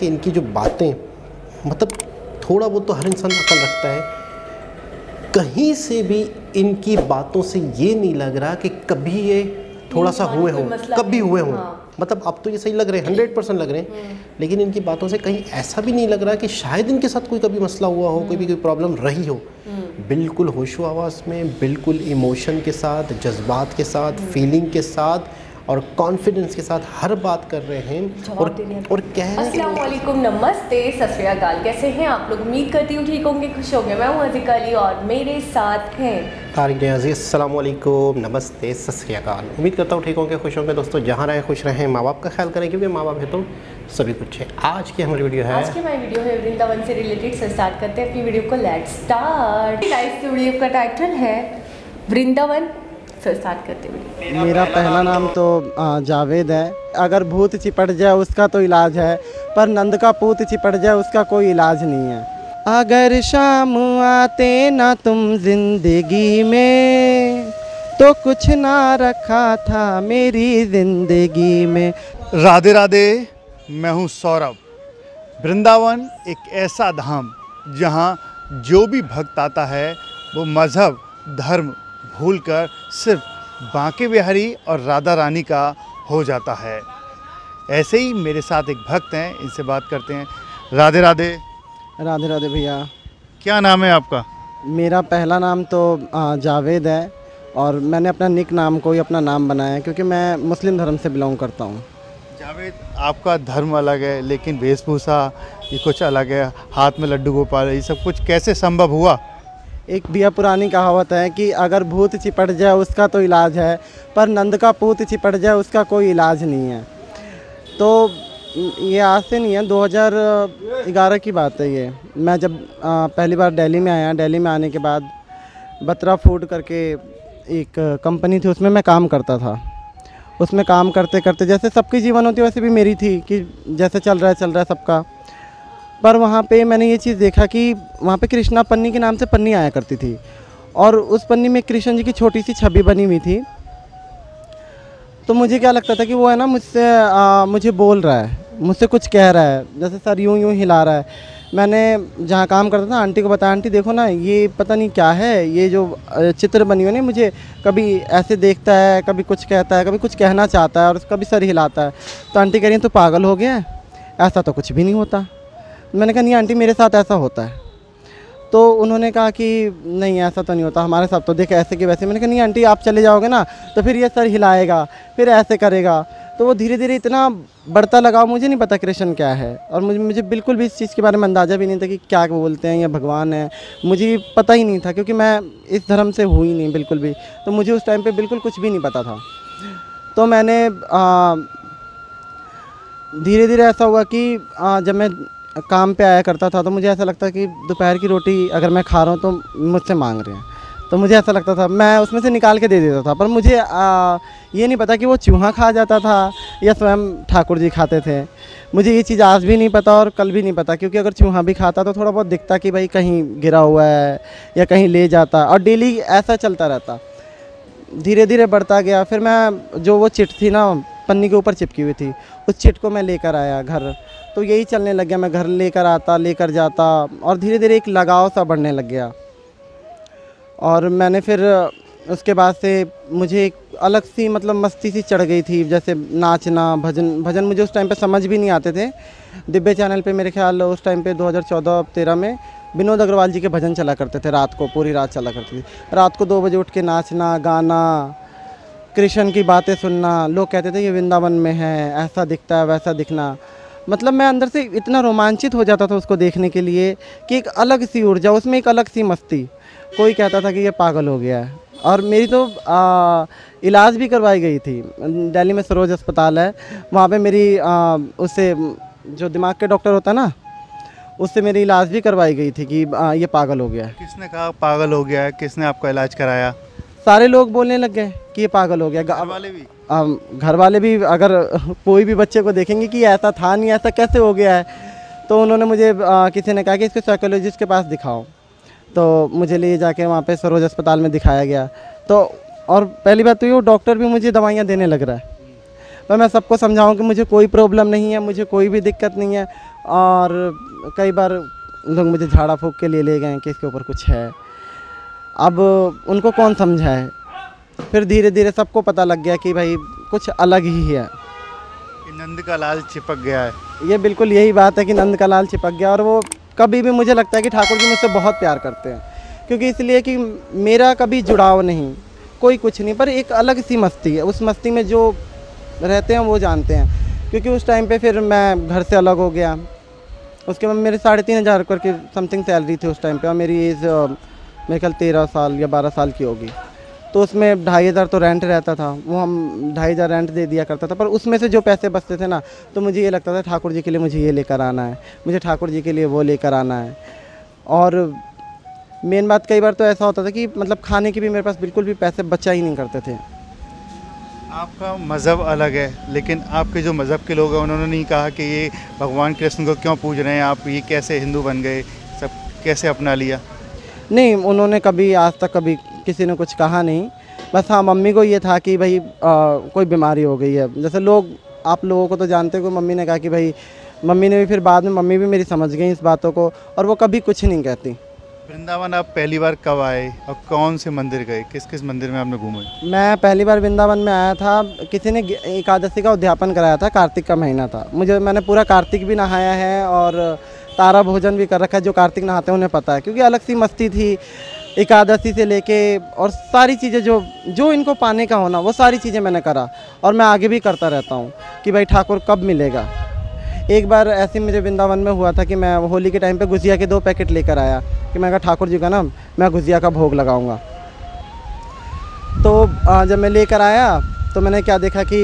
कि इनकी जो बातें, मतलब थोड़ा बहुत तो हर इंसान अकल रखता है, कहीं से भी इनकी बातों से ये नहीं लग रहा कि कभी ये थोड़ा सा हुए हों, कभी हुए हों। मतलब अब तो ये सही लग रहे हैं, 100% लग रहे हैं, लेकिन इनकी बातों से कहीं ऐसा भी नहीं लग रहा कि शायद इनके साथ कोई कभी मसला हुआ हो, कोई प्रॉब्लम रही हो। बिल्कुल होशो आवाज़ में, बिल्कुल इमोशन के साथ, जज्बात के साथ, फीलिंग के साथ और कॉन्फिडेंस के साथ हर बात कर रहे हैं और कह रहे हैं। अस्सलाम वालेकुम, नमस्ते, सत श्री अकाल। कैसे हैं आप लोग? उम्मीद करती हूँ ठीक होंगे, खुश होंगे। मैं हूँ अज़ीज़ा अली और मेरे साथ हैं तारिक न्याज़ी। अस्सलाम वालेकुम, नमस्ते, सत श्री अकाल। उम्मीद करता हूँ ठीक होंगे, खुश होंगे। दोस्तों जहाँ रहें खुश रहें, माँ बाप का ख्याल करें, क्योंकि माँ बाप है तो सभी कुछ है। आज की हमारी वीडियो है, आज की हमारी वीडियो है वृंदावन से रिलेटेड। से स्टार्ट करते हैं अपनी वीडियो को। Let's start. गाइस, वीडियो का टाइटल है वृंदावन। स्टार्ट करते हैं। मेरा पहला नाम तो जावेद है। अगर भूत चिपट जाए उसका तो इलाज है, पर नंद का पूत चिपट जाए उसका कोई इलाज नहीं है। अगर शाम आते ना तुम जिंदगी में, तो कुछ ना रखा था मेरी जिंदगी में। राधे राधे, मैं हूँ सौरभ। वृंदावन एक ऐसा धाम जहाँ जो भी भक्त आता है वो मज़हब धर्म भूलकर सिर्फ बांके बिहारी और राधा रानी का हो जाता है। ऐसे ही मेरे साथ एक भक्त हैं, इनसे बात करते हैं। राधे राधे। राधे राधे भैया। क्या नाम है आपका? मेरा पहला नाम तो जावेद है, और मैंने अपना निक नाम को ही अपना नाम बनाया है, क्योंकि मैं मुस्लिम धर्म से बिलोंग करता हूँ। जावेद, आपका धर्म अलग है लेकिन वेशभूषा ये कुछ अलग है, हाथ में लड्डू गोपाल, ये सब कुछ कैसे संभव हुआ? एक भैया पुरानी कहावत है कि अगर भूत चिपट जाए उसका तो इलाज है, पर नंद का पूत चिपट जाए उसका कोई इलाज नहीं है। तो ये आज से नहीं है, 2011 की बात है ये। मैं जब पहली बार दिल्ली में आया, दिल्ली में आने के बाद बत्रा फूड करके एक कंपनी थी, उसमें मैं काम करता था। उसमें काम करते करते जैसे सबकी जीवन होती है वैसे भी मेरी थी कि जैसे चल रहा है सबका। पर वहाँ पे मैंने ये चीज़ देखा कि वहाँ पे कृष्णा पन्नी के नाम से पन्नी आया करती थी, और उस पन्नी में कृष्ण जी की छोटी सी छवि बनी हुई थी। तो मुझे क्या लगता था कि वो है ना मुझसे मुझे बोल रहा है, मुझसे कुछ कह रहा है, जैसे सर यूँ यूँ हिला रहा है। मैंने जहाँ काम करता था आंटी को बताया, आंटी देखो ना ये पता नहीं क्या है, ये जो चित्र बनी हुई है, मुझे कभी ऐसे देखता है, कभी कुछ कहता है, कभी कुछ कहना चाहता है और कभी सर हिलाता है। तो आंटी कह रही है तो पागल हो गया है, ऐसा तो कुछ भी नहीं होता। मैंने कहा नहीं आंटी, मेरे साथ ऐसा होता है। तो उन्होंने कहा कि नहीं ऐसा तो नहीं होता, हमारे साथ तो देखे ऐसे कि वैसे। मैंने कहा नहीं आंटी, आप चले जाओगे ना तो फिर ये सर हिलाएगा, फिर ऐसे करेगा। तो वो धीरे धीरे इतना बढ़ता लगा। मुझे नहीं पता कृष्ण क्या है, और मुझे बिल्कुल भी इस चीज़ के बारे में अंदाज़ा भी नहीं था कि क्या बोलते हैं या भगवान है। मुझे पता ही नहीं था, क्योंकि मैं इस धर्म से हुई नहीं बिल्कुल भी। तो मुझे उस टाइम पर बिल्कुल कुछ भी नहीं पता था। तो मैंने धीरे धीरे ऐसा हुआ कि जब मैं काम पे आया करता था तो मुझे ऐसा लगता कि दोपहर की रोटी अगर मैं खा रहा हूँ तो मुझसे मांग रहे हैं। तो मुझे ऐसा लगता था, मैं उसमें से निकाल के दे देता था। पर मुझे ये नहीं पता कि वो चूहा खा जाता था या स्वयं ठाकुर जी खाते थे। मुझे ये चीज़ आज भी नहीं पता और कल भी नहीं पता, क्योंकि अगर चूहा भी खाता तो थोड़ा बहुत दिखता कि भाई कहीं गिरा हुआ है या कहीं ले जाता, और डेली ऐसा चलता रहता। धीरे धीरे बढ़ता गया। फिर मैं जो वो चिट थी ना पन्नी के ऊपर चिपकी हुई थी, उस चिट को मैं लेकर आया घर। तो यही चलने लग गया, मैं घर लेकर आता लेकर जाता, और धीरे धीरे एक लगाव सा बढ़ने लग गया। और मैंने फिर उसके बाद से मुझे एक अलग सी मतलब मस्ती सी चढ़ गई थी, जैसे नाचना, भजन मुझे उस टाइम पे समझ भी नहीं आते थे। दिव्य चैनल पे मेरे ख्याल उस टाइम पे 2014-13 में विनोद अग्रवाल जी के भजन चला करते थे, रात को पूरी रात चला करती थी। रात को 2 बजे उठ के नाचना, गाना, कृष्ण की बातें सुनना। लोग कहते थे ये वृंदावन में है, ऐसा दिखता है वैसा दिखना। मतलब मैं अंदर से इतना रोमांचित हो जाता था उसको देखने के लिए कि एक अलग सी ऊर्जा, उसमें एक अलग सी मस्ती। कोई कहता था कि ये पागल हो गया है। और मेरी तो इलाज भी करवाई गई थी। दिल्ली में सरोज अस्पताल है, वहाँ पे मेरी उससे जो दिमाग के डॉक्टर होता है ना, उससे मेरी इलाज भी करवाई गई थी कि ये पागल हो गया है। किसने कहा पागल हो गया है? किसने आपका इलाज कराया? सारे लोग बोलने लग गए कि ये पागल हो गया। घर वाले भी? घर वाले भी। अगर कोई भी बच्चे को देखेंगे कि ऐसा था नहीं, ऐसा कैसे हो गया है, तो उन्होंने मुझे किसी ने कहा कि इसको साइकोलॉजिस्ट के पास दिखाओ। तो मुझे ले जाके वहाँ पे सरोज अस्पताल में दिखाया गया। तो और पहली बात तो ये, डॉक्टर भी मुझे दवाइयाँ देने लग रहा है। पर मैं सबको समझाऊँ कि मुझे कोई प्रॉब्लम नहीं है, मुझे कोई भी दिक्कत नहीं है। और कई बार लोग मुझे झाड़ा फूंक के लिए ले गए कि इसके ऊपर कुछ है। अब उनको कौन समझाए, फिर धीरे धीरे सबको पता लग गया कि भाई कुछ अलग ही है। नंद का लाल चिपक गया है। ये बिल्कुल यही बात है कि नंद का लाल चिपक गया। और वो कभी भी मुझे लगता है कि ठाकुर जी मुझसे बहुत प्यार करते हैं, क्योंकि इसलिए कि मेरा कभी जुड़ाव नहीं, कोई कुछ नहीं, पर एक अलग सी मस्ती है। उस मस्ती में जो रहते हैं वो जानते हैं। क्योंकि उस टाइम पे फिर मैं घर से अलग हो गया, उसके बाद मेरे 3,500 करके समथिंग सैलरी थी उस टाइम पे, और मेरी एज मेरे ख्याल 13 साल या 12 साल की होगी। तो उसमें 2,500 तो रेंट रहता था, वो हम 2,500 रेंट दे दिया करता था। पर उसमें से जो पैसे बचते थे ना, तो मुझे ये लगता था ठाकुर जी के लिए मुझे ये लेकर आना है, मुझे ठाकुर जी के लिए वो लेकर आना है। और मेन बात, कई बार तो ऐसा होता था कि मतलब खाने के भी मेरे पास बिल्कुल भी पैसे बचा ही नहीं करते थे। आपका मज़हब अलग है, लेकिन आपके जो मज़हब के लोग हैं उन्होंने नहीं कहा कि ये भगवान कृष्ण को क्यों पूज रहे हैं आप, ये कैसे हिंदू बन गए, सब कैसे अपना लिया? नहीं, उन्होंने कभी आज तक कभी किसी ने कुछ कहा नहीं। बस हाँ, मम्मी को ये था कि भाई कोई बीमारी हो गई है। जैसे लोग, आप लोगों को तो जानते हो, मम्मी ने कहा कि भाई, मम्मी ने भी फिर बाद में, मम्मी भी मेरी समझ गई इस बातों को, और वो कभी कुछ नहीं कहती। वृंदावन आप पहली बार कब आए और कौन से मंदिर गए, किस किस मंदिर में आपने घूमे? मैं पहली बार वृंदावन में आया था, किसी ने एकादशी का उद्यापन कराया था, कार्तिक का महीना था। मैंने पूरा कार्तिक भी नहाया है और तारा भोजन भी कर रखा है। जो कार्तिक नहाते हैं उन्हें पता है, क्योंकि अलग सी मस्ती थी एकादशी से लेके, और सारी चीज़ें जो इनको पाने का होना, वो सारी चीज़ें मैंने करा, और मैं आगे भी करता रहता हूँ कि भाई ठाकुर कब मिलेगा। एक बार ऐसे मुझे वृंदावन में हुआ था कि मैं होली के टाइम पे गुजिया के 2 पैकेट लेकर आया कि मैं कहा ठाकुर जी का ना मैं गुजिया का भोग लगाऊंगा। तो जब मैं लेकर आया तो मैंने क्या देखा कि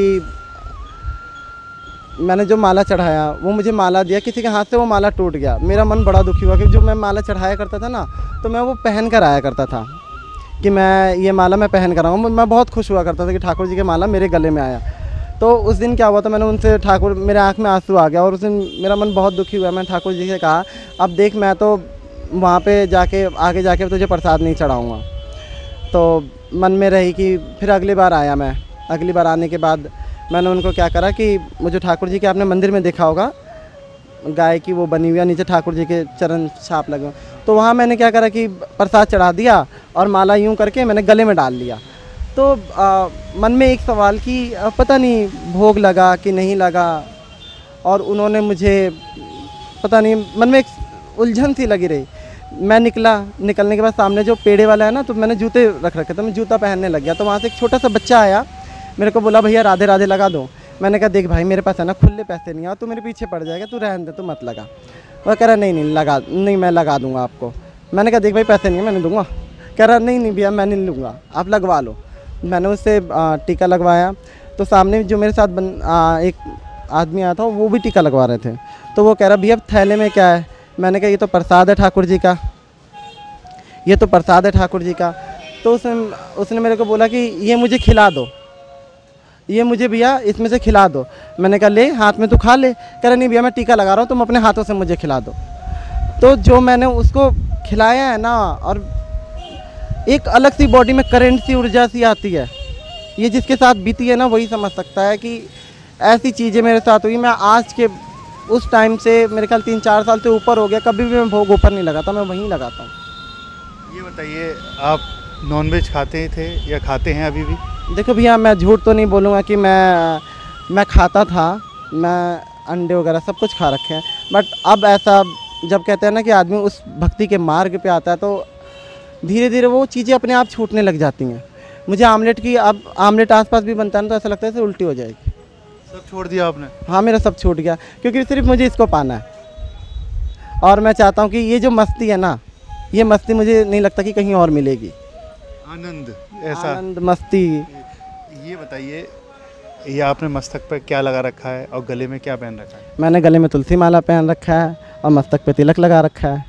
मैंने जो माला चढ़ाया, वो मुझे माला दिया, किसी के हाथ से वो माला टूट गया। मेरा मन बड़ा दुखी हुआ, क्योंकि जो मैं माला चढ़ाया करता था ना, तो मैं वो पहन कर आया करता था कि मैं ये माला मैं पहन कर आऊँगा। मैं बहुत खुश हुआ करता था कि ठाकुर जी के माला मेरे गले में आया। तो उस दिन क्या हुआ था, मैंने उनसे, ठाकुर, मेरे आँख में आंसू आ गया, और उस दिन मेरा मन बहुत दुखी हुआ। मैंने ठाकुर जी से कहा, अब देख, मैं तो वहाँ पे जाके आगे जाके तुझे प्रसाद नहीं चढ़ाऊँगा। तो मन में रही कि फिर अगली बार आया मैं। अगली बार आने के बाद मैंने उनको क्या करा कि मुझे ठाकुर जी के, आपने मंदिर में देखा होगा गाय की वो बनी हुई है, नीचे ठाकुर जी के चरण छाप लगे, तो वहाँ मैंने क्या करा कि प्रसाद चढ़ा दिया और माला यूँ करके मैंने गले में डाल लिया। तो मन में एक सवाल कि पता नहीं भोग लगा कि नहीं लगा, और उन्होंने मुझे पता नहीं, मन में एक उलझन सी लगी रही। मैं निकलने के बाद सामने जो पेड़े वाला है ना, तो मैंने जूते रख रखे, तो मैं जूता पहनने लग गया। तो वहाँ से एक छोटा सा बच्चा आया, मेरे को बोला, भैया राधे राधे लगा दो। मैंने कहा, देख भाई, मेरे पास है ना खुले पैसे नहीं है, तू मेरे पीछे पड़ जाएगा, तू रहने दे, तू मत लगा। वह कह रहा, नहीं मैं लगा दूँगा आपको। मैंने कहा, देख भाई, पैसे नहीं है, मैं नहीं दूँगा। कह रहा, नहीं भैया, मैं नहीं लूँगा, आप लगवा लो। मैंने उससे टीका लगवाया। तो सामने जो मेरे साथ एक आदमी आया था, वो भी टीका लगवा रहे थे। तो वो कह रहा, भैया थैले में क्या है? मैंने कहा, ये तो प्रसाद है ठाकुर जी का, ये तो प्रसाद है ठाकुर जी का। तो उसने मेरे को बोला कि ये मुझे खिला दो, ये मुझे भैया इसमें से खिला दो। मैंने कहा, ले, हाथ में तू खा ले। कह रहा, नहीं भैया, मैं टीका लगा रहा हूँ, तुम अपने हाथों से मुझे खिला दो। तो जो मैंने उसको खिलाया है ना, और एक अलग सी बॉडी में करंट सी, ऊर्जा सी आती है, ये जिसके साथ बीती है ना, वही समझ सकता है कि ऐसी चीज़ें मेरे साथ हुई। मैं आज के उस टाइम से मेरे ख्याल 3-4 साल से ऊपर हो गया, कभी भी मैं भोग ऊपर नहीं लगाता, मैं वहीं लगाता हूँ। ये बताइए, आप नॉनवेज खाते थे या खाते हैं अभी भी? देखो भैया, मैं झूठ तो नहीं बोलूँगा कि मैं खाता था, मैं अंडे वगैरह सब कुछ खा रखे हैं। बट अब ऐसा, जब कहते हैं ना कि आदमी उस भक्ति के मार्ग पे आता है, तो धीरे धीरे वो चीज़ें अपने आप छूटने लग जाती हैं। मुझे अब आमलेट आसपास भी बनता है ना, तो ऐसा लगता है जैसे उल्टी हो जाएगी। सब छोड़ दिया आपने? हाँ, मेरा सब छूट गया, क्योंकि सिर्फ मुझे इसको पाना है। और मैं चाहता हूँ कि ये जो मस्ती है ना, ये मस्ती मुझे नहीं लगता कि कहीं और मिलेगी। आनंद, ऐसा आनंद, मस्ती। ये बताइए, ये आपने मस्तक पर क्या लगा रखा है और गले में क्या पहन रखा है? मैंने गले में तुलसी माला पहन रखा है और मस्तक पे तिलक लगा रखा है।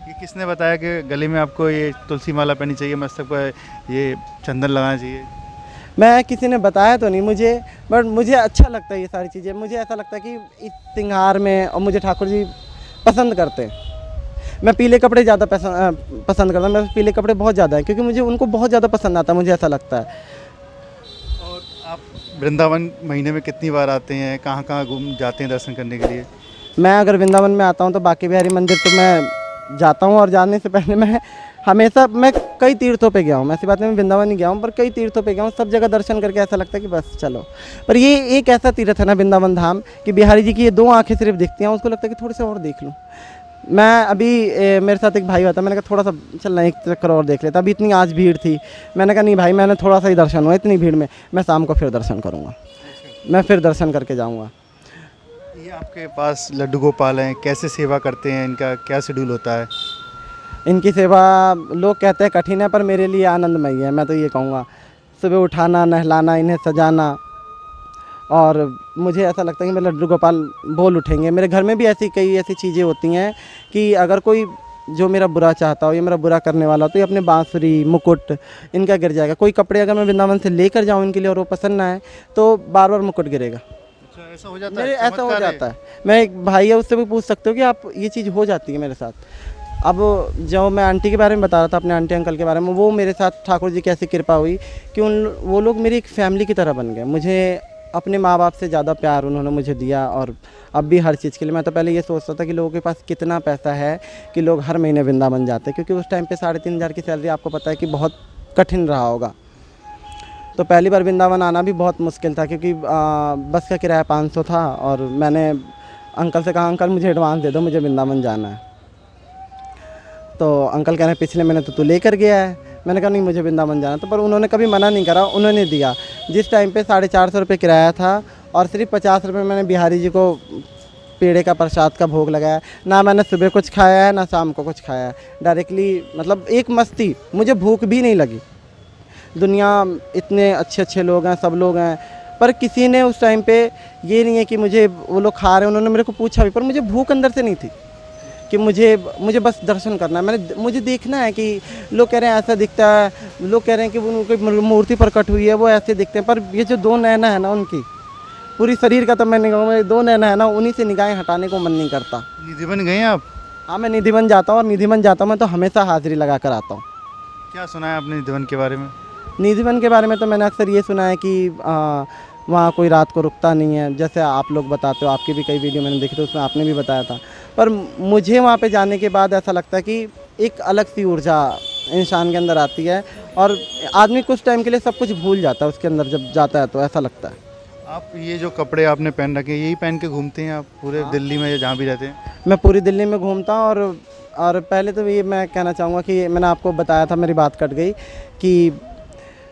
ये किसने बताया कि गले में आपको ये तुलसी माला पहननी चाहिए, मस्तक पर ये चंदन लगाना चाहिए? मैं, किसी ने बताया तो नहीं मुझे, बट मुझे अच्छा लगता है ये सारी चीज़ें। मुझे ऐसा लगता है कि इस त्योहार में, और मुझे ठाकुर जी पसंद करते हैं। मैं पीले कपड़े ज़्यादा पसंद करता हूँ। मैं पीले कपड़े बहुत ज़्यादा हैं, क्योंकि मुझे उनको बहुत ज़्यादा पसंद आता है, मुझे ऐसा लगता है। और आप वृंदावन महीने में कितनी बार आते हैं, कहाँ कहाँ घूम जाते हैं दर्शन करने के लिए? मैं अगर वृंदावन में आता हूँ तो बांके बिहारी मंदिर तो मैं जाता हूँ, और जाने से पहले मैं कई तीर्थों पे गया हूँ। मैं ऐसी बात नहीं, मैं वृंदावन नहीं गया हूँ पर कई तीर्थों पे गया हूँ। सब जगह दर्शन करके ऐसा लगता है कि बस चलो। पर ये एक ऐसा तीर्थ है ना वृंदावन धाम कि बिहारी जी की ये 2 आँखें सिर्फ दिखती हैं, उसको लगता है कि थोड़े से और देख लूँ। मैं अभी मेरे साथ एक भाई होता, मैंने कहा थोड़ा सा चलना 1 चक्कर और देख लेता। अभी इतनी आज भीड़ थी, मैंने कहा नहीं भाई, मैंने थोड़ा सा ही दर्शन हुआ, इतनी भीड़ में मैं शाम को फिर दर्शन करूँगा, मैं फिर दर्शन करके जाऊँगा। ये आपके पास लड्डू गोपाल हैं, कैसे सेवा करते हैं, इनका क्या शेड्यूल होता है? इनकी सेवा लोग कहते हैं कठिन है, पर मेरे लिए आनंदमयी है। मैं तो ये कहूँगा, सुबह उठाना, नहलाना, इन्हें सजाना, और मुझे ऐसा लगता है कि मेरे लड्डू गोपाल बोल उठेंगे। मेरे घर में भी कई ऐसी चीज़ें होती हैं कि अगर कोई जो मेरा बुरा चाहता हो या मेरा बुरा करने वाला हो तो ये अपने बांसुरी, मुकुट इनका गिर जाएगा। कोई कपड़े अगर मैं वृंदावन से लेकर जाऊँ इनके लिए और वो पसंद ना आए तो बार बार मुकुट गिरेगा। अच्छा, ऐसा हो जाता है? मेरे ऐसा हो जाता है। मैं एक भाई है, उससे भी पूछ सकते हो कि आप, ये चीज़ हो जाती है मेरे साथ। अब जो मैं आंटी के बारे में बता रहा था, अपने आंटी अंकल के बारे में, वो मेरे साथ ठाकुर जी की ऐसी कृपा हुई कि वो लोग मेरी एक फैमिली की तरह बन गए। मुझे अपने माँ बाप से ज़्यादा प्यार उन्होंने मुझे दिया, और अब भी हर चीज़ के लिए। मैं तो पहले ये सोचता था कि लोगों के पास कितना पैसा है कि लोग हर महीने वृंदावन जाते हैं, क्योंकि उस टाइम पे 3,500 की सैलरी आपको पता है कि बहुत कठिन रहा होगा। तो पहली बार वृंदावन आना भी बहुत मुश्किल था, क्योंकि बस का किराया 500 था, और मैंने अंकल से कहा अंकल मुझे एडवांस दे दो, मुझे वृंदावन जाना है। तो अंकल कह रहे हैं पिछले महीने तो तू लेकर गया है। मैंने कहा नहीं, मुझे वृंदावन जाना। तो पर उन्होंने कभी मना नहीं करा, उन्होंने दिया। जिस टाइम पे 450 रुपये किराया था और सिर्फ 50 रुपये मैंने बिहारी जी को पेड़े का प्रसाद का भोग लगाया। ना मैंने सुबह कुछ खाया है ना शाम को कुछ खाया है, डायरेक्टली मतलब एक मस्ती, मुझे भूख भी नहीं लगी। दुनिया इतने अच्छे अच्छे लोग हैं, सब लोग हैं, पर किसी ने उस टाइम पे ये नहीं है कि मुझे वो लोग खा रहे हैं, उन्होंने मेरे को पूछा भी, पर मुझे भूख अंदर से नहीं थी कि मुझे बस दर्शन करना है। मुझे देखना है कि लोग कह रहे हैं ऐसा दिखता है, लोग कह रहे हैं कि वो उनकी मूर्ति प्रकट हुई है वो ऐसे दिखते हैं, पर ये जो 2 नैना है ना उनकी, पूरी शरीर का तो मैं नहीं कहूँगा, 2 नैना है ना, उन्हीं से निगाहें हटाने को मन नहीं करता। निधिवन गए आप? हाँ, मैं निधिवन जाता हूँ, और निधिवन जाता हूँ मैं तो हमेशा हाजिरी लगा कर आता हूँ। क्या सुना है आपने निधिवन के बारे में? निधिवन के बारे में तो मैंने अक्सर ये सुना है कि वहाँ कोई रात को रुकता नहीं है, जैसे आप लोग बताते हो, आपकी भी कई वीडियो मैंने देखी तो उसमें आपने भी बताया था। पर मुझे वहाँ पे जाने के बाद ऐसा लगता है कि एक अलग सी ऊर्जा इंसान के अंदर आती है, और आदमी कुछ टाइम के लिए सब कुछ भूल जाता है उसके अंदर जब जाता है, तो ऐसा लगता है। आप ये जो कपड़े आपने पहन रखे हैं यही पहन के घूमते हैं आप पूरे दिल्ली में या जहाँ भी रहते हैं? मैं पूरी दिल्ली में घूमता हूँ, और पहले तो ये मैं कहना चाहूँगा कि मैंने आपको बताया था, मेरी बात कट गई, कि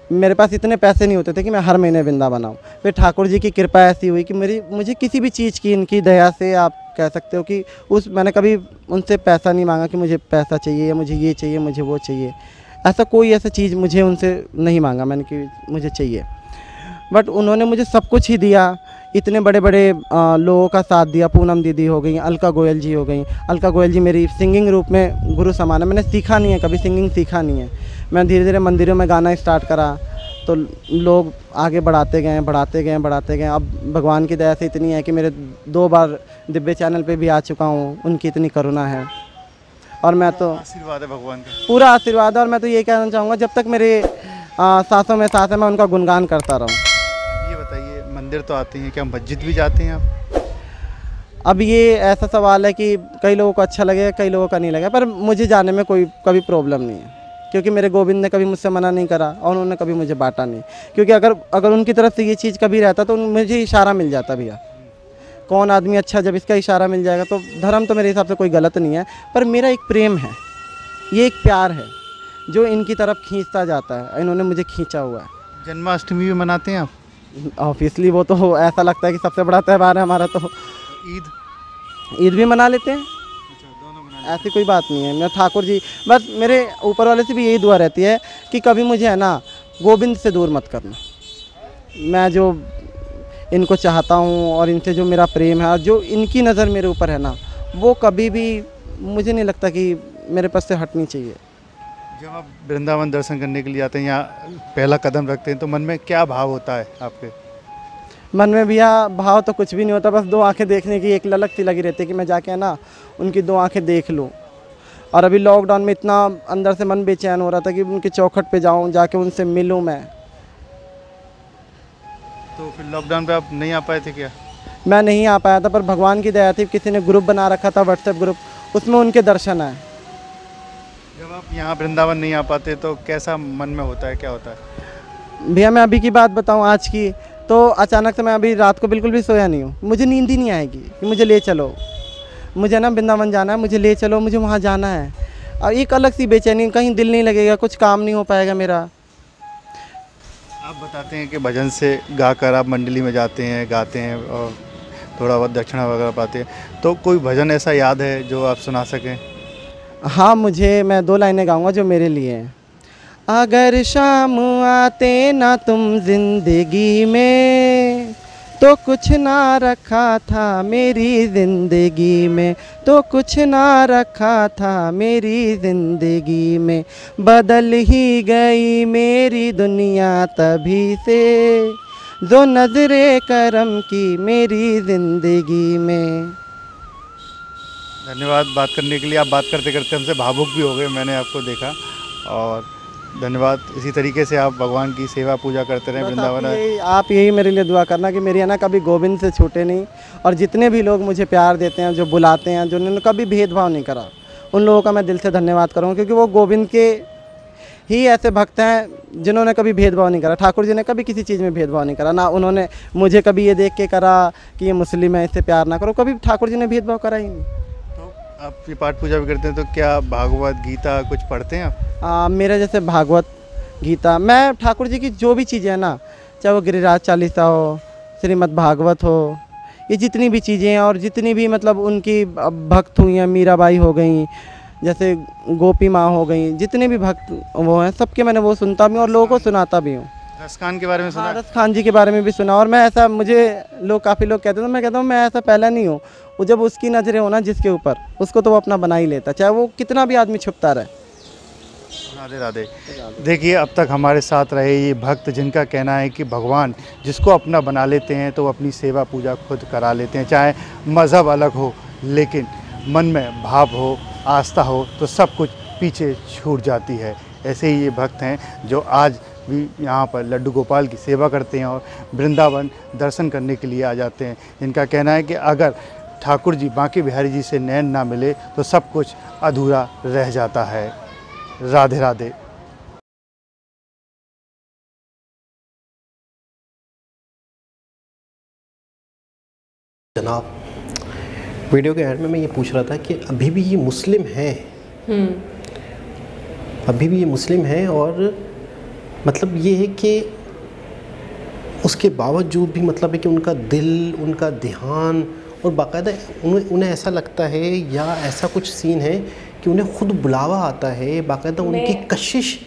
मेरे पास इतने पैसे नहीं होते थे कि मैं हर महीने वृंदावन आऊँ। फिर ठाकुर जी की कृपा ऐसी हुई कि मुझे किसी भी चीज़ की, इनकी दया से आप कह सकते हो कि मैंने कभी उनसे पैसा नहीं मांगा कि मुझे पैसा चाहिए या मुझे ये चाहिए, मुझे वो चाहिए। ऐसा चीज़ मुझे उनसे नहीं मांगा मैंने कि मुझे चाहिए, बट उन्होंने मुझे सब कुछ ही दिया। इतने बड़े बड़े लोगों का साथ दिया। पूनम दीदी हो गई, अलका गोयल जी हो गई। अलका गोयल जी मेरी सिंगिंग रूप में गुरु समान है। मैंने सीखा नहीं है, कभी सिंगिंग सीखा नहीं है। मैं धीरे धीरे मंदिरों में गाना स्टार्ट करा तो लोग आगे बढ़ाते गए। अब भगवान की दया से इतनी है कि मेरे 2 बार दिव्य चैनल पे भी आ चुका हूँ। उनकी इतनी करुणा है, और मैं तो आशीर्वाद है भगवान का, पूरा आशीर्वाद है। और मैं तो ये कहना चाहूँगा, जब तक मेरे सांसों में सांस है मैं उनका गुणगान करता रहूँ। ये बताइए, मंदिर तो आते हैं, क्या मस्जिद भी जाते हैं आप? अब ये ऐसा सवाल है कि कई लोगों को अच्छा लगेगा, कई लोगों का नहीं लगेगा, पर मुझे जाने में कभी प्रॉब्लम नहीं है, क्योंकि मेरे गोविंद ने कभी मुझसे मना नहीं करा और उन्होंने कभी मुझे बांटा नहीं। क्योंकि अगर उनकी तरफ से ये चीज़ कभी रहता तो मुझे इशारा मिल जाता, भैया कौन आदमी अच्छा, जब इसका इशारा मिल जाएगा तो धर्म तो मेरे हिसाब से कोई गलत नहीं है। पर मेरा एक प्रेम है, ये एक प्यार है जो इनकी तरफ खींचता जाता है। इन्होंने मुझे खींचा हुआ है। जन्माष्टमी भी मनाते हैं आप? ऑब्वियसली, वो तो ऐसा लगता है कि सबसे बड़ा त्यौहार है हमारा। तो ईद भी मना लेते हैं, ऐसी कोई बात नहीं है। मैं ठाकुर जी, बस मेरे ऊपर वाले से भी यही दुआ रहती है कि कभी मुझे है ना गोविंद से दूर मत करना। मैं जो इनको चाहता हूँ और इनसे जो मेरा प्रेम है और जो इनकी नज़र मेरे ऊपर है ना, वो कभी भी मुझे नहीं लगता कि मेरे पास से हटनी चाहिए। जब आप वृंदावन दर्शन करने के लिए आते हैं, यहाँ पहला कदम रखते हैं, तो मन में क्या भाव होता है आपके? मन में भैया भाव तो कुछ भी नहीं होता, बस 2 आंखें देखने की एक ललक सी लगी रहती है कि मैं जाके है ना उनकी 2 आंखें देख लूँ। और अभी लॉकडाउन में इतना अंदर से मन बेचैन हो रहा था कि उनकी चौखट पे जाऊँ, जाके उनसे मिलूँ मैं। तो फिर लॉकडाउन पे आप नहीं आ पाए थे क्या? मैं नहीं आ पाया था, पर भगवान की दया थी, किसी ने ग्रुप बना रखा था व्हाट्सएप ग्रुप, उसमें उनके दर्शन आए। जब आप यहाँ वृंदावन नहीं आ पाते तो कैसा मन में होता है, क्या होता है? भैया मैं अभी की बात बताऊँ, आज की, तो अचानक से मैं अभी रात को बिल्कुल भी सोया नहीं हूँ, मुझे नींद ही नहीं आएगी कि मुझे ले चलो, मुझे ना वृंदावन जाना है, मुझे ले चलो, मुझे वहाँ जाना है। और एक अलग सी बेचैनी, कहीं दिल नहीं लगेगा, कुछ काम नहीं हो पाएगा मेरा। आप बताते हैं कि भजन से गाकर आप मंडली में जाते हैं, गाते हैं और थोड़ा बहुत दक्षिणा वगैरह पाते हैं, तो कोई भजन ऐसा याद है जो आप सुना सकें? हाँ, मैं 2 लाइनें गाऊंगा जो मेरे लिए हैं। अगर शाम आते ना तुम जिंदगी में, तो कुछ ना रखा था मेरी ज़िंदगी में, तो कुछ ना रखा था मेरी ज़िंदगी में, बदल ही गई मेरी दुनिया तभी से, जो नज़रे करम की मेरी ज़िंदगी में। धन्यवाद बात करने के लिए। आप बात करते करते हमसे भावुक भी हो गए, मैंने आपको देखा, और धन्यवाद। इसी तरीके से आप भगवान की सेवा पूजा करते रहें वृंदावन। आप यही मेरे लिए दुआ करना कि मेरी है ना कभी गोविंद से छूटे नहीं, और जितने भी लोग मुझे प्यार देते हैं, जो बुलाते हैं, जो उन्होंने कभी भेदभाव नहीं करा, उन लोगों का मैं दिल से धन्यवाद करूँगा, क्योंकि वो गोविंद के ही ऐसे भक्त हैं जिन्होंने कभी भेदभाव नहीं करा। ठाकुर जी ने कभी किसी चीज़ में भेदभाव नहीं करा, ना उन्होंने मुझे कभी ये देख के करा कि ये मुस्लिम है इससे प्यार ना करो, कभी ठाकुर जी ने भेदभाव करा ही नहीं। तो आप ये पाठ पूजा भी करते हैं, तो क्या भागवत गीता कुछ पढ़ते हैं आप? मेरे जैसे भागवत गीता, मैं ठाकुर जी की जो भी चीज़ें हैं ना, चाहे वो गिरिराज चालीसा हो, श्रीमद् भागवत हो, ये जितनी भी चीज़ें हैं, और जितनी भी मतलब उनकी भक्त हुई हैं, मीराबाई हो गई, जैसे गोपी माँ हो गई, जितने भी भक्त वो हैं, सबके मैंने वो सुनता भी हूँ और लोगों को सुनाता भी हूँ। रस खान के बारे में सुना? रस खान जी के बारे में भी सुना, और मैं ऐसा, मुझे काफ़ी लोग कहते हैं, तो मैं कहता हूँ मैं ऐसा पहला नहीं हूँ। वो जब उसकी नज़रें हो ना जिसके ऊपर, उसको तो वो अपना बना ही लेता, चाहे वो कितना भी आदमी छुपता रहे। राधे राधे। देखिए, अब तक हमारे साथ रहे ये भक्त जिनका कहना है कि भगवान जिसको अपना बना लेते हैं तो वो अपनी सेवा पूजा खुद करा लेते हैं, चाहे मज़हब अलग हो, लेकिन मन में भाव हो, आस्था हो, तो सब कुछ पीछे छूट जाती है। ऐसे ही ये भक्त हैं जो आज भी यहाँ पर लड्डू गोपाल की सेवा करते हैं और वृंदावन दर्शन करने के लिए आ जाते हैं। इनका कहना है कि अगर ठाकुर जी बांके बिहारी जी से नैन ना मिले तो सब कुछ अधूरा रह जाता है। राधे राधे। जनाब, वीडियो के एंड में मैं ये पूछ रहा था कि अभी भी ये मुस्लिम हैं, अभी भी ये मुस्लिम हैं, और मतलब ये है कि उसके बावजूद भी मतलब है कि उनका दिल, उनका ध्यान, और बाकायदा उन्हें ऐसा लगता है या ऐसा कुछ सीन है कि उन्हें खुद बुलावा आता है, बाकायदा उनकी कशिश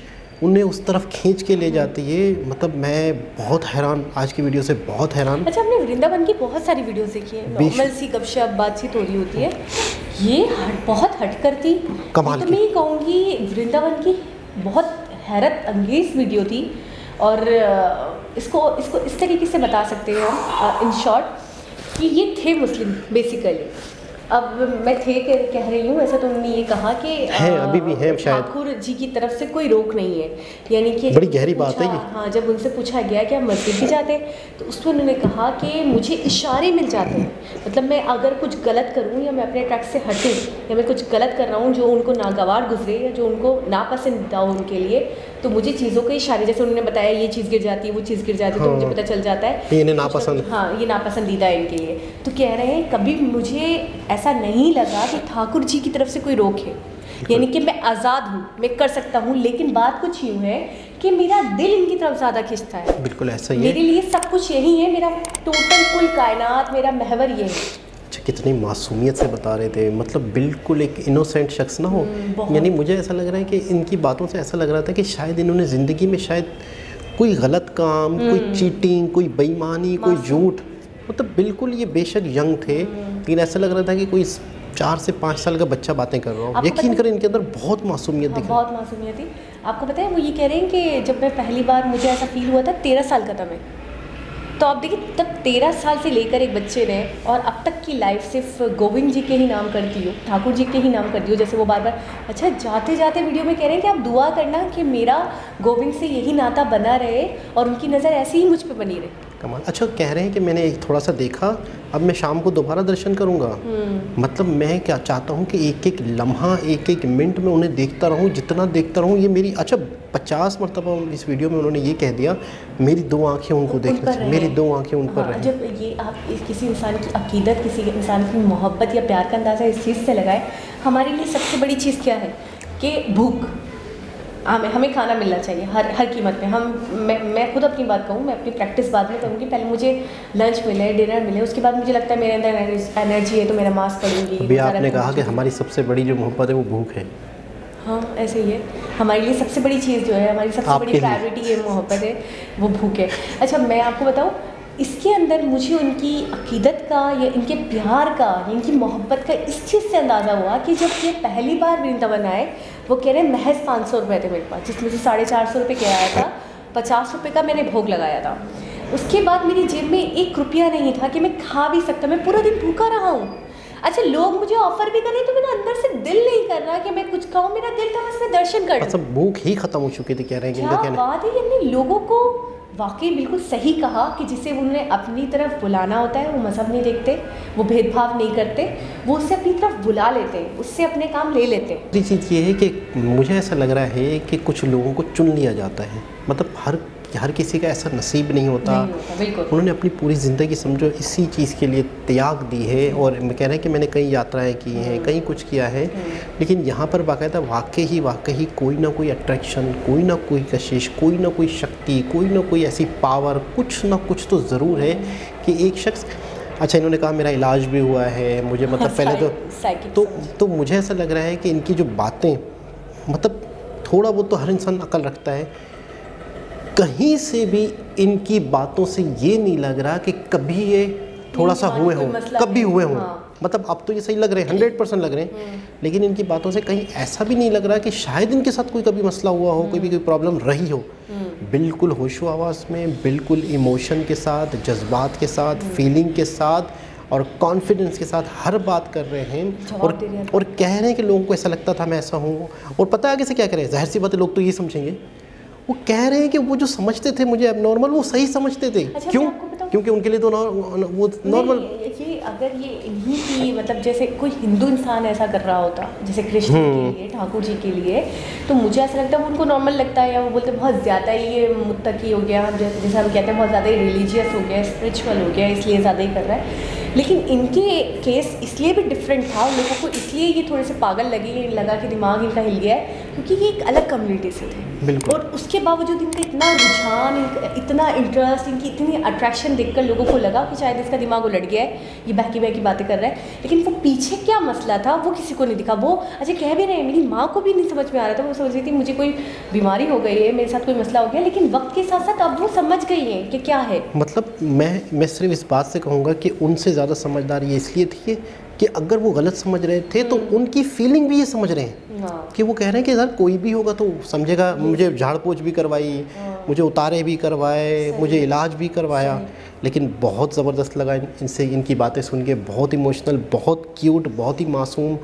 उन्हें उस तरफ खींच के ले जाती है। मतलब मैं बहुत हैरान, आज की वीडियो से बहुत हैरान। अच्छा, हमने वृंदावन की बहुत सारी वीडियोस देखी है, नॉर्मल सी गपशप बातचीत हो रही होती है, ये बहुत हटकर थी, कमाल तो की। मैं ये कहूँगी वृंदावन की बहुत हैरत अंगेज वीडियो थी, और इसको इस तरीके से बता सकते हैं हम इन शॉर्ट कि ये थे मुस्लिम बेसिकली। अब मैं कह रही हूँ, ऐसा तो उन्होंने ये कहा कि है, अभी भी है शायद, ठाकुर जी की तरफ से कोई रोक नहीं है, यानी कि बड़ी गहरी बात है ये। हाँ, जब उनसे पूछा गया कि आप मस्जिद भी जाते हैं, तो उसमें उन्होंने कहा कि मुझे इशारे मिल जाते हैं, मतलब मैं अगर कुछ गलत करूँ या मैं अपने ट्रैक से हटूँ या मैं कुछ गलत कर रहा हूँ जो उनको नागवार गुजरे या जो उनको नापसंदीदा हो उनके लिए, तो मुझे चीज़ों के इशारे, जैसे उन्होंने बताया ये चीज़ गिर जाती है, वो चीज़ गिर जाती है, तो मुझे पता चल जाता है ये नापसंद, हाँ ये नापसंदीदा है इनके लिए। तो कह रहे हैं कभी मुझे ऐसा नहीं लगा कि ठाकुर जी की तरफ से कोई रोक है, यानी कि मैं आज़ाद हूँ, मैं कर सकता हूँ, लेकिन बात कुछ यूँ है कि मेरा दिल इनकी तरफ ज़्यादा खिंचता है। बिल्कुल ऐसा ही है, मेरे लिए सब कुछ यही है, मेरा टोटल कुल कायनात, मेरा महवर ये है। अच्छा, कितनी मासूमियत से बता रहे थे, मतलब बिल्कुल एक इनोसेंट शख्स ना हो। यानी मुझे ऐसा लग रहा है कि इनकी बातों से ऐसा लग रहा था कि शायद इन्होंने ज़िंदगी में शायद कोई गलत काम, कोई चीटिंग, कोई बेईमानी, कोई झूठ, मतलब बिल्कुल ये बेशक यंग थे, लेकिन ऐसा लग रहा था कि कोई 4 से 5 साल का बच्चा बातें कर रहा हो। यकीन करें इनके अंदर बहुत मासूमियत दिखी, बहुत मासूमियत थी। आपको पता है, वो ये कह रहे हैं कि जब मैं पहली बार, मुझे ऐसा फील हुआ था 13 साल का था मैं, तो आप देखिए तब 13 साल से लेकर एक बच्चे ने, और अब तक की लाइफ सिर्फ गोविंद जी के ही नाम करती हो, ठाकुर जी के ही नाम करती हो, जैसे वो बार बार। अच्छा, जाते जाते वीडियो में कह रहे हैं कि आप दुआ करना कि मेरा गोविंद से यही नाता बना रहे और उनकी नज़र ऐसे ही मुझ पे बनी रहे। कमाल। अच्छा, कह रहे हैं कि मैंने थोड़ा सा देखा, अब मैं शाम को दोबारा दर्शन करूंगा। मतलब मैं क्या चाहता हूं कि एक एक लम्हा, एक एक मिनट में उन्हें देखता रहूं, जितना देखता रहूं ये मेरी। अच्छा, 50 मरतबा इस वीडियो में उन्होंने ये कह दिया, मेरी 2 आँखें उनको देखना चाहिए, मेरी 2 आँखें उन पर रहें। जब ये आप किसी इंसान की अकीदत, किसी इंसान की मोहब्बत या प्यार का अंदाज़ा इस चीज़ से लगाए, हमारे लिए सबसे बड़ी चीज़ क्या है कि भूख। हमें खाना मिलना चाहिए हर कीमत पे। मैं खुद अपनी बात कहूँ, मैं अपनी प्रैक्टिस बाद में करूँगी, पहले मुझे लंच मिले, डिनर मिले, उसके बाद मुझे लगता है मेरे अंदर एनर्जी है तो मेरा मास्क पढ़ूंगी। अभी आपने कहा कि हमारी सबसे बड़ी जो मोहब्बत है वो भूख है। हाँ, ऐसे ही है। हमारे लिए सबसे बड़ी चीज़ जो है, हमारी सबसे बड़ी प्रायोरिटी है, मोहब्बत है, वो भूख है। अच्छा, मैं आपको बताऊँ, इसके अंदर मुझे उनकी अकीदत का या इनके प्यार का, इनकी मोहब्बत का इस चीज़ से अंदाज़ा हुआ कि जब ये पहली बार वृंदावन आए, वो कह रहे हैं महज 500 रुपये थे मेरे पास, जिसमें से 450 रुपये किराया था, 50 रुपये का मैंने भोग लगाया था। उसके बाद मेरी जेब में 1 रुपया नहीं था कि मैं खा भी सकता, मैं पूरा दिन भूखा रहा हूँ। अच्छा, लोग मुझे ऑफर भी करें तो मेरा अंदर से दिल नहीं कर रहा कि मैं कुछ खाऊं, मेरा दिल था बस मैं दर्शन कर लूं। अच्छा, भूख ही खत्म हो चुकी थी, कह रहे हैं। क्या बात है, यानी लोगों को वाकई बिल्कुल सही कहा कि जिसे उन्होंने अपनी तरफ बुलाना होता है, वो मज़हब नहीं देखते, वो भेदभाव नहीं करते, वो उससे अपनी तरफ बुला लेते हैं, उससे अपने काम ले लेते हैं। दूसरी चीज़ ये है कि मुझे ऐसा लग रहा है कि कुछ लोगों को चुन लिया जाता है। मतलब हर किसी का ऐसा नसीब नहीं होता। बिल्कुल। उन्होंने अपनी पूरी ज़िंदगी समझो इसी चीज़ के लिए त्याग दी है। और मैं कह रहा है कि मैंने कई यात्राएं की हैं, कहीं कुछ किया है, लेकिन यहाँ पर बाकायदा वाकई कोई ना कोई अट्रैक्शन, कोई ना कोई कशिश, कोई ना कोई शक्ति, कोई ना कोई ऐसी पावर, कुछ ना कुछ तो ज़रूर है कि एक शख्स। अच्छा, इन्होंने कहा मेरा इलाज भी हुआ है, मुझे मतलब पहले तो मुझे ऐसा लग रहा है कि इनकी जो बातें, मतलब थोड़ा बहुत तो हर इंसान अकल रखता है, कहीं से भी इनकी बातों से ये नहीं लग रहा कि कभी ये थोड़ा सा हुए हों, कभी हुए हों। मतलब अब तो ये सही लग रहे हैं, 100% लग रहे हैं, लेकिन इनकी बातों से कहीं ऐसा भी नहीं लग रहा कि शायद इनके साथ कोई कभी मसला हुआ हो, कोई प्रॉब्लम रही हो। बिल्कुल होशो आवाज़ में, बिल्कुल इमोशन के साथ, जज्बात के साथ, फीलिंग के साथ और कॉन्फिडेंस के साथ हर बात कर रहे हैं। और कह रहे हैं कि लोगों को ऐसा लगता था मैं ऐसा हूँ। और पता है आगे से क्या करें, जाहिर सी बात है, लोग तो ये समझेंगे, वो कह रहे हैं कि वो जो समझते थे मुझे एबनॉर्मल, वो सही समझते थे। अच्छा, क्यों? क्योंकि उनके लिए तो वो नॉर्मल। ये अगर ये इन्हीं की, मतलब जैसे कोई हिंदू इंसान ऐसा कर रहा होता, जैसे कृष्ण के लिए, ठाकुर जी के लिए, तो मुझे ऐसा लगता है वो उनको नॉर्मल लगता है, या वो बोलते बहुत ज़्यादा ही ये मुत्तकी हो गया, जैसे हम कहते हैं बहुत ज़्यादा ही रिलीजियस हो गया, स्पिरिचुअल हो गया, इसलिए ज़्यादा ही कर रहा है। लेकिन इनके केस इसलिए भी डिफरेंट था, लोगों को इसलिए ये थोड़े से पागल लगा कि दिमाग इनका हिल गया है, क्योंकि ये एक अलग कम्युनिटी से थे। और उसके बावजूद इनका इतना रुझान, इतना इंटरेस्ट, इनकी इतनी अट्रैक्शन देखकर लोगों को लगा कि शायद इसका दिमाग उलट गया है, ये बहकी बातें कर रहा है। लेकिन वो पीछे क्या मसला था वो किसी को नहीं दिखा। वो अच्छा कह भी रहे हैं, मेरी माँ को भी नहीं समझ में आ रहा था, वो समझ रही थी मुझे कोई बीमारी हो गई है, मेरे साथ कोई मसला हो गया, लेकिन वक्त के साथ साथ अब वो समझ गई हैं कि क्या है। मतलब मैं सिर्फ इस बात से कहूँगा कि उनसे ज़्यादा समझदार ये इसलिए थी कि अगर वो गलत समझ रहे थे तो उनकी फीलिंग भी ये समझ रहे हैं कि वो कह रहे हैं कि यार कोई भी होगा तो समझेगा, मुझे झाड़ पोछ भी करवाई, मुझे उतारे भी करवाए, मुझे इलाज भी करवाया। लेकिन बहुत ज़बरदस्त लगा इनसे इनकी बातें सुन के, बहुत इमोशनल, बहुत क्यूट, बहुत ही मासूम,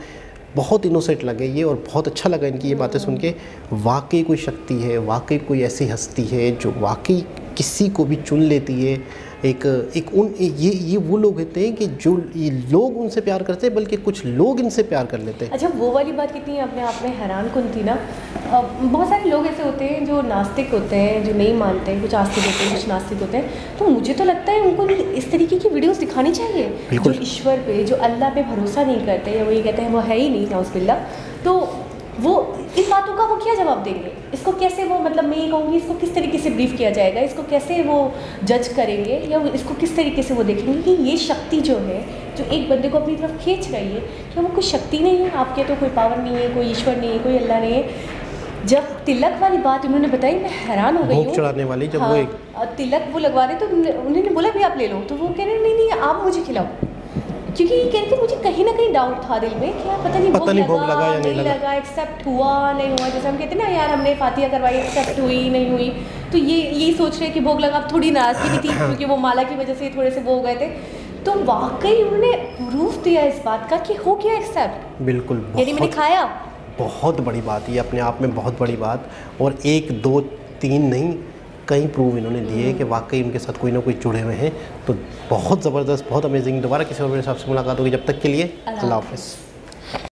बहुत इनोसेंट लगे ये, और बहुत अच्छा लगा इनकी ये बातें सुन के। वाकई कोई शक्ति है, वाकई कोई ऐसी हस्ती है जो वाकई किसी को भी चुन लेती है। ये वो लोग होते हैं कि जो ये लोग उनसे प्यार करते हैं, बल्कि कुछ लोग इनसे प्यार कर लेते हैं। अच्छा, वो वाली बात कितनी अपने आप में हैरान कुन थी ना। बहुत सारे लोग ऐसे होते हैं जो नास्तिक होते हैं, जो नहीं मानते हैं, कुछ आस्तिक होते हैं, कुछ नास्तिक होते हैं। तो मुझे तो लगता है उनको इस तरीके की वीडियोस दिखानी चाहिए, जो ईश्वर पे, जो अल्लाह पे भरोसा नहीं करते, या वो ये कहते हैं वो है ही नहीं, नाउज़ुबिल्लाह, तो वो इन बातों का वो क्या जवाब देंगे? इसको कैसे वो, मतलब मैं ये कहूँगी, इसको किस तरीके से ब्रीफ किया जाएगा, इसको कैसे वो जज करेंगे, या इसको किस तरीके से वो देखेंगे कि ये शक्ति जो है, जो एक बंदे को अपनी तरफ खींच रही है, क्या वो कोई शक्ति नहीं है? आपके तो कोई पावर नहीं है, कोई ईश्वर नहीं है, कोई अल्लाह नहीं है। जब तिलक वाली बात उन्होंने बताई, मैं हैरान हो गई हूँ। भोग चढ़ाने वाली जब वो तिलक वो लगवा रहे, तो उन्होंने बोला भी आप ले लो, तो वो कह रहे नहीं आप मुझे खिलाओ, क्योंकि ये कहते मुझे कहीं ना कहीं डाउट था दिल में कि यार पता नहीं भोग लगा या नहीं लगा, एक्सेप्ट हुआ नहीं हुआ। जैसे हम कहते हैं ना, यार हमने फातिहा करवाई, एक्सेप्ट हुई नहीं हुई, तो ये सोच रहे कि भोग लगा। थोड़ी नाराज़गी भी थी क्योंकि वो माला की वजह से थोड़े से वो हो गए थे। तो वाकई उन्होंने प्रूफ दिया इस बात का कि हो गया एक्सेप्ट। बिल्कुल, यानी मैंने खाया। बहुत बड़ी बात, ये अपने आप में बहुत बड़ी बात। और 1 2 3 नहीं, कई प्रूव इन्होंने दिए कि वाकई उनके साथ कोई ना कोई जुड़े हुए हैं। तो बहुत ज़बरदस्त, बहुत अमेजिंग। दोबारा किसी और मेरे हिसाब से मुलाकात होगी, जब तक के लिए अल्लाह हाफ़िज़।